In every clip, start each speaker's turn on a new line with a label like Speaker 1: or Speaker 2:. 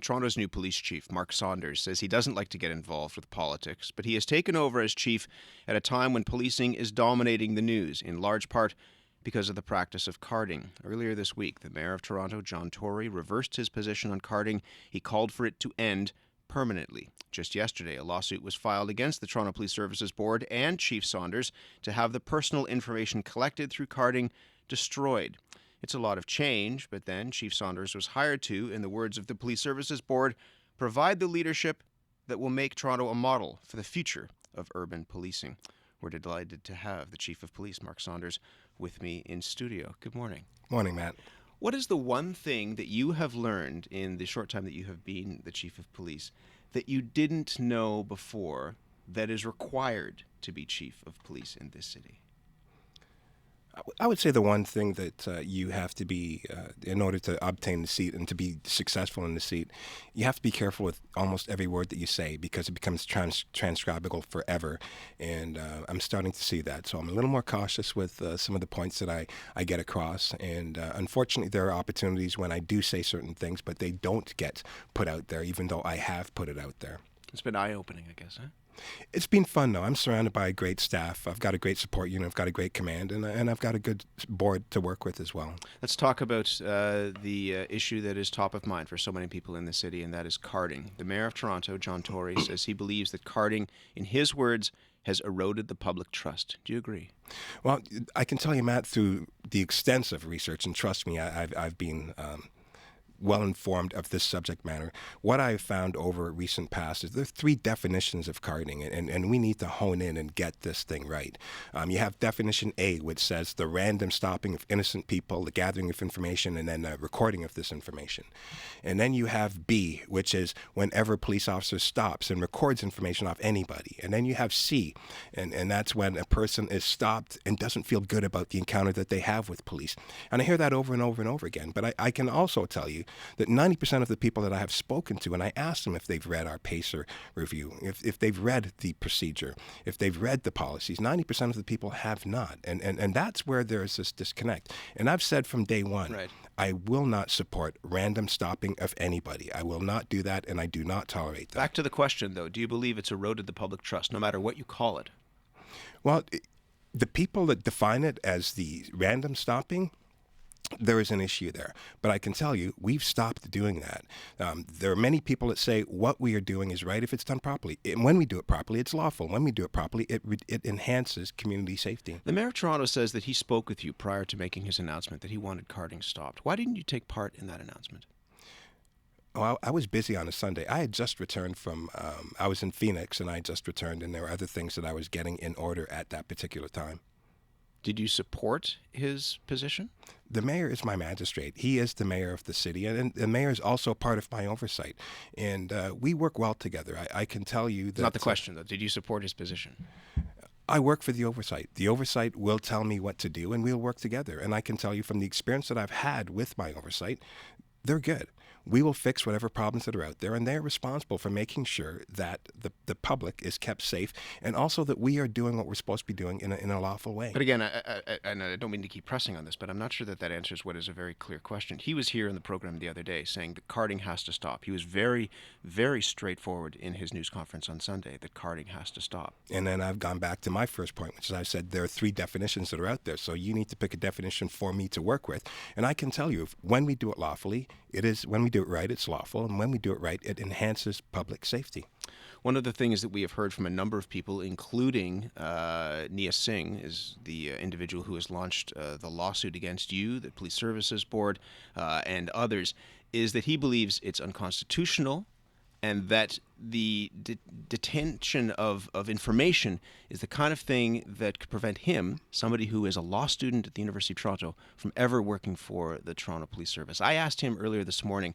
Speaker 1: Toronto's new police chief, Mark Saunders, says he doesn't like to get involved with politics, but he has taken over as chief at a time when policing is dominating the news, in large part because of the practice of carding. Earlier this week, the Mayor of Toronto, John Tory, reversed his position on carding. He called for it to end permanently. Just yesterday, a lawsuit was filed against the Toronto Police Services Board and Chief Saunders to have the personal information collected through carding destroyed. It's a lot of change, but then Chief Saunders was hired to, in the words of the Police Services Board, provide the leadership that will make Toronto a model for the future of urban policing. We're delighted to have the Chief of Police, Mark Saunders, with me in studio. Good morning.
Speaker 2: Morning, Matt.
Speaker 1: What is the one thing that you have learned in the short time that you have been the Chief of Police that you didn't know before that is required to be Chief of Police in this city?
Speaker 2: I would say the one thing that you have to be, in order to obtain the seat and to be successful in the seat, you have to be careful with almost every word that you say because it becomes transcribable forever. And I'm starting to see that. So I'm a little more cautious with some of the points that I get across. And unfortunately, there are opportunities when I do say certain things, but they don't get put out there, even though I have put it out there.
Speaker 1: It's been eye-opening, I guess, huh?
Speaker 2: It's been fun, though. I'm surrounded by a great staff. I've got a great support unit. I've got a great command, and I've got a good board to work with as well.
Speaker 1: Let's talk about the issue that is top of mind for so many people in the city, and that is carding. The Mayor of Toronto, John Tory, says he believes that carding, in his words, has eroded the public trust. Do you agree?
Speaker 2: Well, I can tell you, Matt, through the extensive research, and trust me, I've been well informed of this subject matter. What I've found over recent past is there are three definitions of carding, and we need to hone in and get this thing right. You have definition A, which says the random stopping of innocent people, the gathering of information, and then the recording of this information. And then you have B, which is whenever a police officer stops and records information off anybody. And then you have C, and that's when a person is stopped and doesn't feel good about the encounter that they have with police. And I hear that over and over and over again. But I can also tell you that 90% of the people that I have spoken to, and I asked them if they've read our PACER review, if they've read the procedure, if they've read the policies, 90% of the people have not. And that's where there's this disconnect. And I've said from day one, right, I will not support random stopping of anybody. I will not do that, and I do not tolerate that.
Speaker 1: Back to the question, though. Do you believe it's eroded the public trust, no matter what you call it?
Speaker 2: Well, the people that define it as the random stopping, there is an issue there. But I can tell you, we've stopped doing that. There are many people that say what we are doing is right if it's done properly. And when we do it properly, it's lawful. When we do it properly, it enhances community safety.
Speaker 1: The Mayor of Toronto says that he spoke with you prior to making his announcement that he wanted carding stopped. Why didn't you take part in that announcement?
Speaker 2: Oh, I was busy on a Sunday. I had just returned from, I was in Phoenix, and I had just returned, and there were other things that I was getting in order at that particular time.
Speaker 1: Did you support his position?
Speaker 2: The mayor is my magistrate. He is the mayor of the city, and the mayor is also part of my oversight. And we work well together. I can tell you that...
Speaker 1: Not the question, though. Did you support his position?
Speaker 2: I work for the oversight. The oversight will tell me what to do, and we'll work together. And I can tell you from the experience that I've had with my oversight, they're good. We will fix whatever problems that are out there, and they're responsible for making sure that the public is kept safe, and also that we are doing what we're supposed to be doing in a lawful way.
Speaker 1: But again, I don't mean to keep pressing on this, but I'm not sure that answers what is a very clear question. He was here in the program the other day saying that carding has to stop. He was very, very straightforward in his news conference on Sunday that carding has to stop.
Speaker 2: And then I've gone back to my first point, which is I said there are three definitions that are out there, so you need to pick a definition for me to work with. And I can tell you, when we do it lawfully, it is, when we do it right, it's lawful, and when we do it right, it enhances public safety.
Speaker 1: One of the things that we have heard from a number of people, including Nia Singh, is the individual who has launched the lawsuit against you, the Police Services Board, and others, is that he believes it's unconstitutional and that the detention of information is the kind of thing that could prevent him, somebody who is a law student at the University of Toronto, from ever working for the Toronto Police Service. I asked him earlier this morning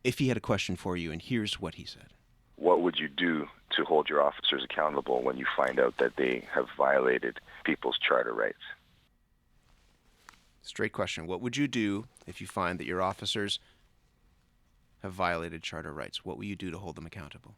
Speaker 1: if he had a question for you, and here's what he said.
Speaker 3: What would you do to hold your officers accountable when you find out that they have violated people's charter rights?
Speaker 1: Straight question. What would you do if you find that your officers have violated charter rights? What will you do to hold them accountable?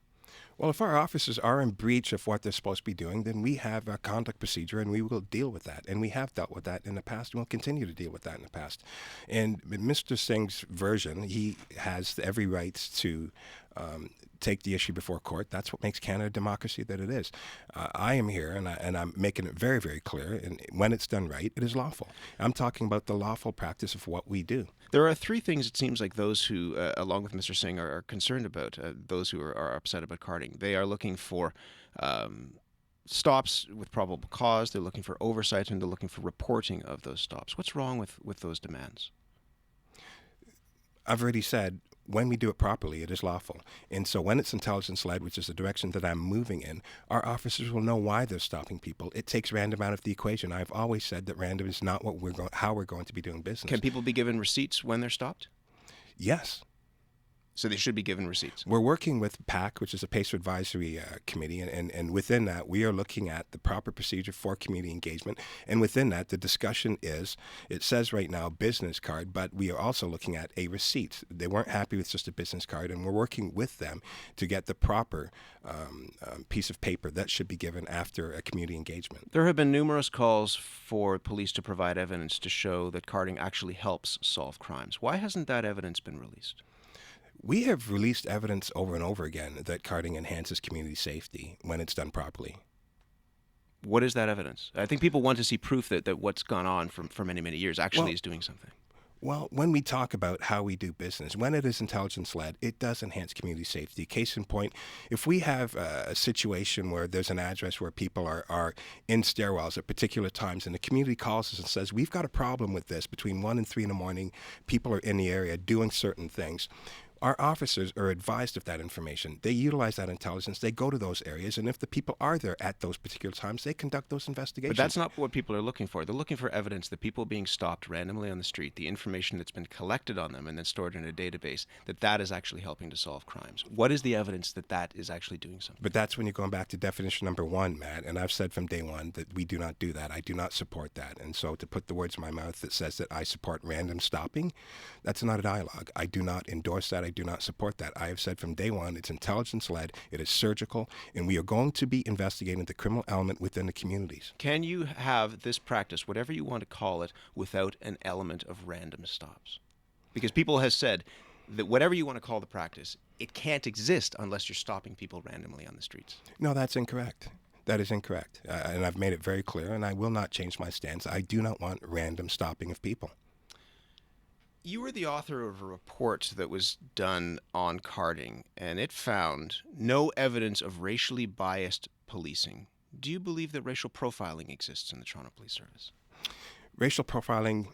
Speaker 2: Well, if our officers are in breach of what they're supposed to be doing, then we have a conduct procedure and we will deal with that. And we have dealt with that in the past and we'll continue to deal with that in the past. And Mr. Singh's version, he has every right to take the issue before court. That's what makes Canada a democracy that it is. I am here, and I'm making it very, very clear, and when it's done right, it is lawful. I'm talking about the lawful practice of what we do. There
Speaker 1: are three things it seems like those who, along with Mr. Singh, are concerned about, those who are upset about carding. They are looking for stops with probable cause, they're looking for oversight, and they're looking for reporting of those stops. What's wrong with those demands?
Speaker 2: I've already said, when we do it properly, it is lawful. And so when it's intelligence-led, which is the direction that I'm moving in, our officers will know why they're stopping people. It takes random out of the equation. I've always said that random is not how we're going to be doing business.
Speaker 1: Can people be given receipts when they're stopped?
Speaker 2: Yes.
Speaker 1: So they should be given receipts.
Speaker 2: We're working with PAC, which is a PACER Advisory Committee, and within that, we are looking at the proper procedure for community engagement. And within that, the discussion is, it says right now business card, but we are also looking at a receipt. They weren't happy with just a business card, and we're working with them to get the proper piece of paper that should be given after a community engagement.
Speaker 1: There have been numerous calls for police to provide evidence to show that carding actually helps solve crimes. Why hasn't that evidence been released?
Speaker 2: We have released evidence over and over again that carding enhances community safety when it's done properly.
Speaker 1: What is that evidence? I think people want to see proof that what's gone on for many, many years actually is doing something.
Speaker 2: Well, when we talk about how we do business, when it is intelligence-led, it does enhance community safety. Case in point, if we have a situation where there's an address where people are in stairwells at particular times and the community calls us and says, we've got a problem with this, between 1 and 3 in the morning, people are in the area doing certain things. Our officers are advised of that information. They utilize that intelligence. They go to those areas, and if the people are there at those particular times, they conduct those investigations.
Speaker 1: But that's not what people are looking for. They're looking for evidence that people being stopped randomly on the street, the information that's been collected on them and then stored in a database, that is actually helping to solve crimes. What is the evidence that is actually doing something?
Speaker 2: But that's when you're going back to definition number 1, Matt, and I've said from day one that we do not do that. I do not support that. And so to put the words in my mouth that says that I support random stopping, that's not a dialogue. I do not endorse that. I do not support that. I have said from day one, it's intelligence-led, it is surgical, and we are going to be investigating the criminal element within the communities.
Speaker 1: Can you have this practice, whatever you want to call it, without an element of random stops? Because people have said that whatever you want to call the practice, it can't exist unless you're stopping people randomly on the streets.
Speaker 2: No, that's incorrect. That is incorrect. And I've made it very clear, and I will not change my stance. I do not want random stopping of people.
Speaker 1: You were the author of a report that was done on carding, and it found no evidence of racially biased policing. Do you believe that racial profiling exists in the Toronto Police Service?
Speaker 2: Racial profiling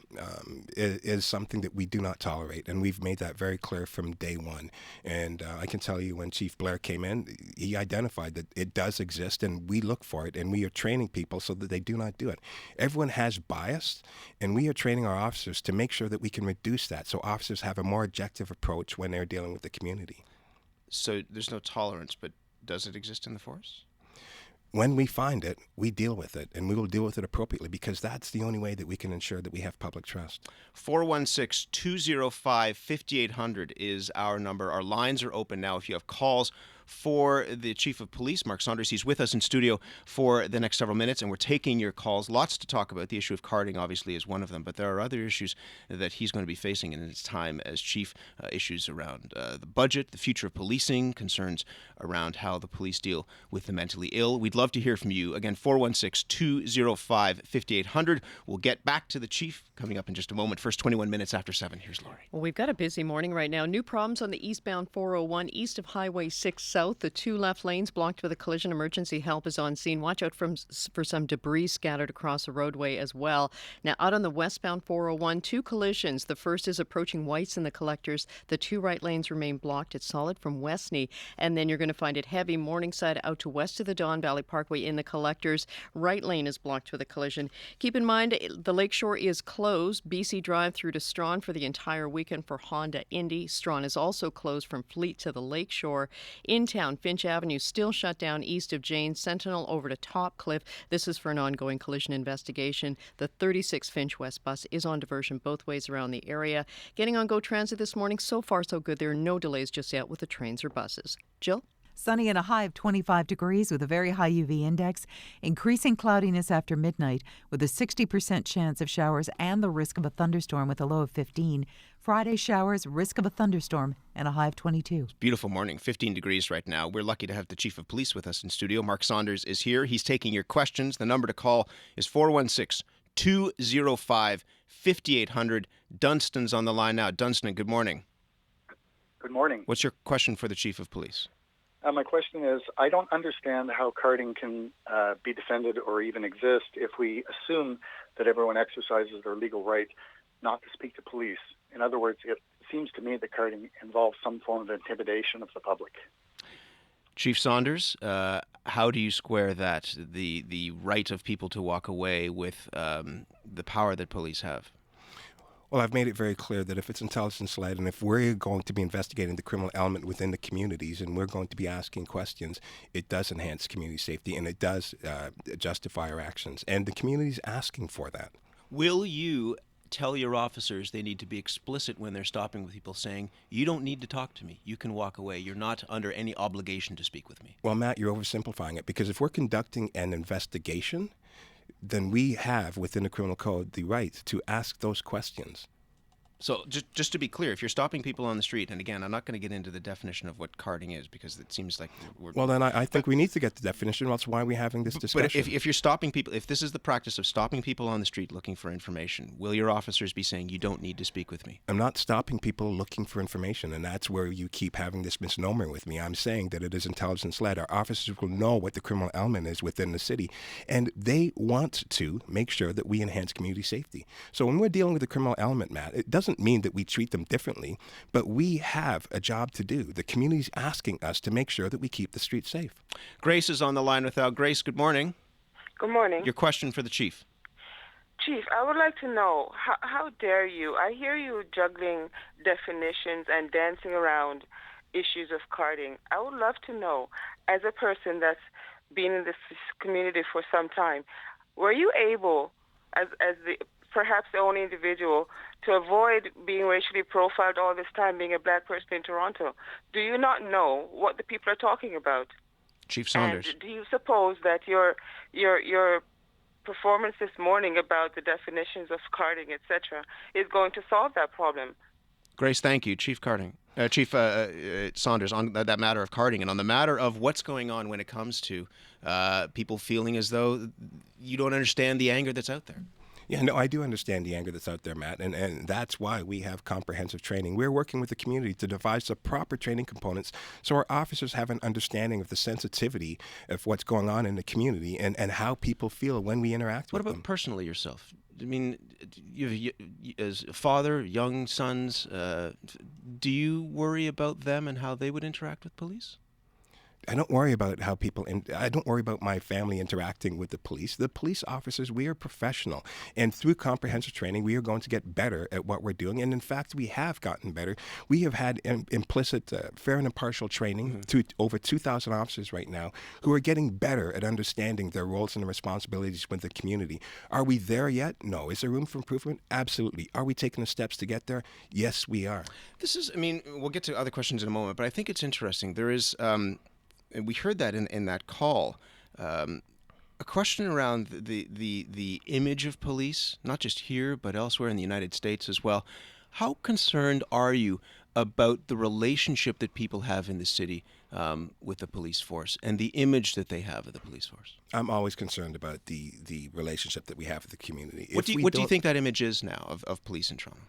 Speaker 2: is something that we do not tolerate, and we've made that very clear from day one. And I can tell you when Chief Blair came in, he identified that it does exist, and we look for it, and we are training people so that they do not do it. Everyone has bias, and we are training our officers to make sure that we can reduce that so officers have a more objective approach when they're dealing with the community.
Speaker 1: So there's no tolerance, but does it exist in the force?
Speaker 2: When we find it, we deal with it, and we will deal with it appropriately because that's the only way that we can ensure that we have public trust.
Speaker 1: 416-205-5800 is our number. Our lines are open now if you have calls for the Chief of Police, Mark Saunders. He's with us in studio for the next several minutes, and we're taking your calls. Lots to talk about. The issue of carding obviously is one of them, but there are other issues that he's going to be facing in his time as chief, issues around the budget, the future of policing, concerns around how the police deal with the mentally ill. We'd love to hear from you. Again, 416-205-5800. We'll get back to the Chief coming up in just a moment. First, 21 minutes after 7. Here's Lori.
Speaker 4: Well, we've got a busy morning right now. New problems on the eastbound 401 east of Highway 6 South. The 2 left lanes blocked with a collision. Emergency help is on scene. Watch out for some debris scattered across the roadway as well. Now, out on the westbound 401, 2 collisions. The first is approaching White's and the Collectors. The 2 right lanes remain blocked. It's solid from Westney. And then you're going to find it heavy Morningside out to west of the Don Valley Parkway in the Collectors. Right lane is blocked with a collision. Keep in mind, the Lakeshore is closed. BC Drive through to Strawn for the entire weekend for Honda Indy. Strawn is also closed from Fleet to the Lakeshore. In town, Finch Avenue still shut down east of Jane. Sentinel over to Topcliffe. This is for an ongoing collision investigation. The 36 Finch West bus is on diversion both ways around the area. Getting on GO Transit this morning, so far so good. There are no delays just yet with the trains or buses. Jill?
Speaker 5: Sunny and a high of 25 degrees with a very high UV index. Increasing cloudiness after midnight with a 60% chance of showers and the risk of a thunderstorm with a low of 15. Friday showers, risk of a thunderstorm, and a high of 22.
Speaker 1: Beautiful morning, 15 degrees right now. We're lucky to have the Chief of Police with us in studio. Mark Saunders is here. He's taking your questions. The number to call is 416-205-5800. Dunston's on the line now. Dunston, good morning.
Speaker 6: Good morning.
Speaker 1: What's your question for the Chief of Police?
Speaker 6: My question is, I don't understand how carding can be defended or even exist if we assume that everyone exercises their legal right not to speak to police. In other words, it seems to me that carding involves some form of intimidation of the public.
Speaker 1: Chief Saunders, how do you square that, the right of people to walk away with the power that police have?
Speaker 2: Well, I've made it very clear that if it's intelligence-led and if we're going to be investigating the criminal element within the communities and we're going to be asking questions, it does enhance community safety and it does justify our actions. And the community's asking for that.
Speaker 1: Will you tell your officers they need to be explicit when they're stopping with people, saying, you don't need to talk to me, you can walk away, you're not under any obligation to speak with me?
Speaker 2: Well, Matt, you're oversimplifying it, because if we're conducting an investigation, then we have within the criminal code the right to ask those questions.
Speaker 1: So just to be clear, if you're stopping people on the street, and again, I'm not going to get into the definition of what carding is because it seems like we're...
Speaker 2: Well, then I think we need to get the definition. That's why we're having this discussion.
Speaker 1: But if you're stopping people, if this is the practice of stopping people on the street looking for information, will your officers be saying, you don't need to speak with me?
Speaker 2: I'm not stopping people looking for information, and that's where you keep having this misnomer with me. I'm saying that it is intelligence-led. Our officers will know what the criminal element is within the city, and they want to make sure that we enhance community safety. So when we're dealing with the criminal element, Matt, it doesn't mean that we treat them differently, but we have a job to do. The community's asking us to make sure that we keep the streets safe.
Speaker 1: Grace is on the line with Al. Grace, good morning.
Speaker 7: Good morning.
Speaker 1: Your question for the Chief.
Speaker 7: Chief, I would like to know, how dare you? I hear you juggling definitions and dancing around issues of carding. I would love to know, as a person that's been in this community for some time, were you able, as perhaps the only individual, to avoid being racially profiled all this time, being a black person in Toronto? Do you not know what the people are talking about?
Speaker 1: Chief Saunders.
Speaker 7: And do you suppose that your performance this morning about the definitions of carding, etc., is going to solve that problem?
Speaker 1: Grace, thank you. Chief Saunders, on that matter of carding and on the matter of what's going on when it comes to people feeling as though you don't understand the anger that's out there.
Speaker 2: Yeah, no, I do understand the anger that's out there, Matt, and that's why we have comprehensive training. We're working with the community to devise the proper training components so our officers have an understanding of the sensitivity of what's going on in the community and how people feel when we interact with them. What
Speaker 1: about personally yourself? I mean, you, as a father, young sons, do you worry about them and how they would interact with police?
Speaker 2: I don't worry about how people, I don't worry about my family interacting with the police. The police officers, we are professional. And through comprehensive training, we are going to get better at what we're doing. And in fact, we have gotten better. We have had implicit, fair and impartial training to over 2,000 officers right now who are getting better at understanding their roles and responsibilities with the community. Are we there yet? No. Is there room for improvement? Absolutely. Are we taking the steps to get there? Yes, we are.
Speaker 1: This is, I mean, we'll get to other questions in a moment, but I think it's interesting. There is... and we heard that in that call, a question around the image of police, not just here, but elsewhere in the United States as well. How concerned are you about the relationship that people have in the city with the police force and the image that they have of the police force?
Speaker 2: I'm always concerned about the relationship that we have with the community.
Speaker 1: What do you think that image is now of police in Toronto?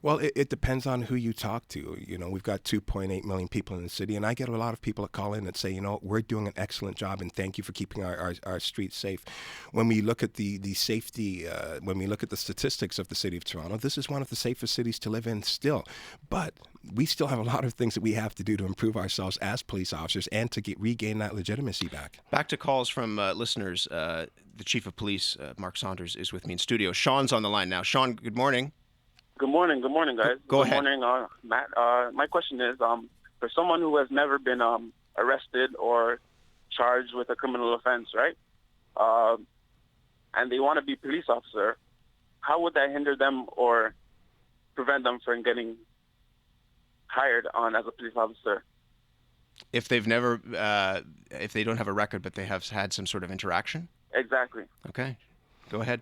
Speaker 2: Well, it depends on who you talk to. You know, we've got 2.8 million people in the city, and I get a lot of people that call in and say, you know, we're doing an excellent job, and thank you for keeping our streets safe. When we look at the safety, when we look at the statistics of the city of Toronto, this is one of the safest cities to live in still. But we still have a lot of things that we have to do to improve ourselves as police officers and to regain that legitimacy back.
Speaker 1: Back to calls from listeners. The Chief of Police, Mark Saunders, is with me in studio. Sean's on the line now. Sean, good morning.
Speaker 8: Good morning, guys.
Speaker 1: Go ahead.
Speaker 8: Good morning, Matt. My question is, for someone who has never been arrested or charged with a criminal offense, right, and they want to be a police officer, how would that hinder them or prevent them from getting hired on as a police officer?
Speaker 1: If they've if they don't have a record, but they have had some sort of interaction?
Speaker 8: Exactly.
Speaker 1: Okay. Go ahead.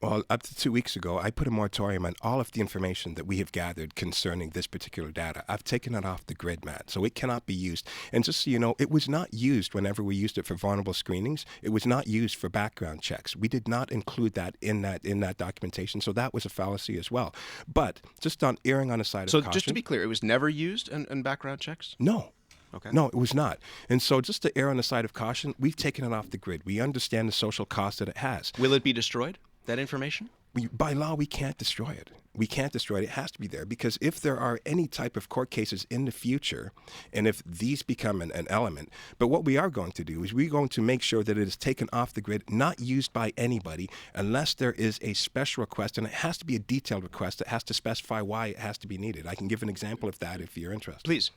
Speaker 2: Well, up to 2 weeks ago, I put a moratorium on all of the information that we have gathered concerning this particular data. I've taken it off the grid, Matt, so it cannot be used. And just so you know, it was not used whenever we used it for vulnerable screenings. It was not used for background checks. We did not include that in that documentation, so that was a fallacy as well. But just on erring on the side of caution.
Speaker 1: So just to be clear, it was never used in background checks?
Speaker 2: No.
Speaker 1: Okay.
Speaker 2: No, it was not. And so just to err on the side of caution, we've taken it off the grid. We understand the social cost that it has.
Speaker 1: Will it be destroyed, that information?
Speaker 2: By law, we can't destroy it. We can't destroy it. It has to be there because if there are any type of court cases in the future, and if these become an element, but what we are going to do is we're going to make sure that it is taken off the grid, not used by anybody, unless there is a special request, and it has to be a detailed request that has to specify why it has to be needed. I can give an example of that if you're interested.
Speaker 1: Please.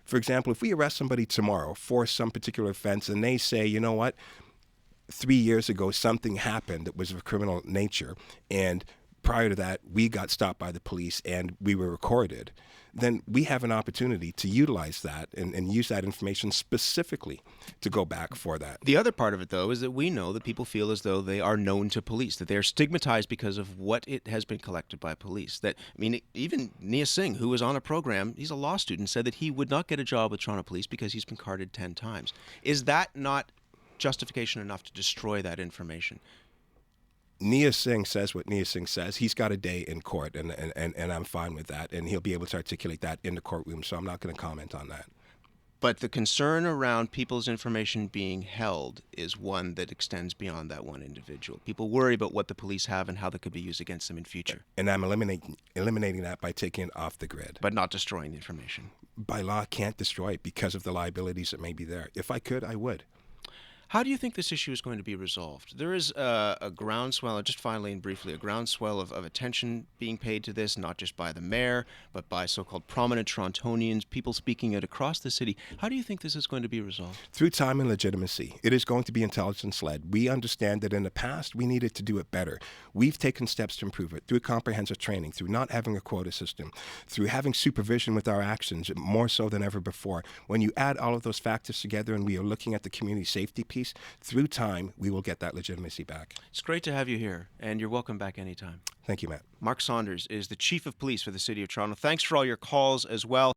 Speaker 2: For example, if we arrest somebody tomorrow for some particular offense and they say, you know what, 3 years ago something happened that was of a criminal nature, and prior to that we got stopped by the police and we were recorded, then we have an opportunity to utilize that and use that information specifically to go back for that.
Speaker 1: The other part of it, though, is that we know that people feel as though they are known to police, that they're stigmatized because of what it has been collected by police. That, I mean, even Nia Singh, who was on a program, he's a law student, said that he would not get a job with Toronto Police because he's been carded 10 times. Is that not justification enough to destroy that information?
Speaker 2: Nia Singh says what Nia Singh says. He's got a day in court, and I'm fine with that, and he'll be able to articulate that in the courtroom, so I'm not going to comment on that.
Speaker 1: But the concern around people's information being held is one that extends beyond that one individual. People worry about what the police have and how that could be used against them in future.
Speaker 2: And I'm eliminating that by taking it off the grid.
Speaker 1: But not destroying the information.
Speaker 2: By law, I can't destroy it because of the liabilities that may be there. If I could, I would.
Speaker 1: How do you think this issue is going to be resolved? There is a groundswell, just finally and briefly, a groundswell of attention being paid to this, not just by the mayor, but by so-called prominent Torontonians, people speaking out across the city. How do you think this is going to be resolved?
Speaker 2: Through time and legitimacy. It is going to be intelligence-led. We understand that in the past, we needed to do it better. We've taken steps to improve it through comprehensive training, through not having a quota system, through having supervision with our actions, more so than ever before. When you add all of those factors together and we are looking at the community safety piece, through time, we will get that legitimacy back.
Speaker 1: It's great to have you here, and you're welcome back anytime.
Speaker 2: Thank you, Matt.
Speaker 1: Mark Saunders is the Chief of Police for the City of Toronto. Thanks for all your calls as well.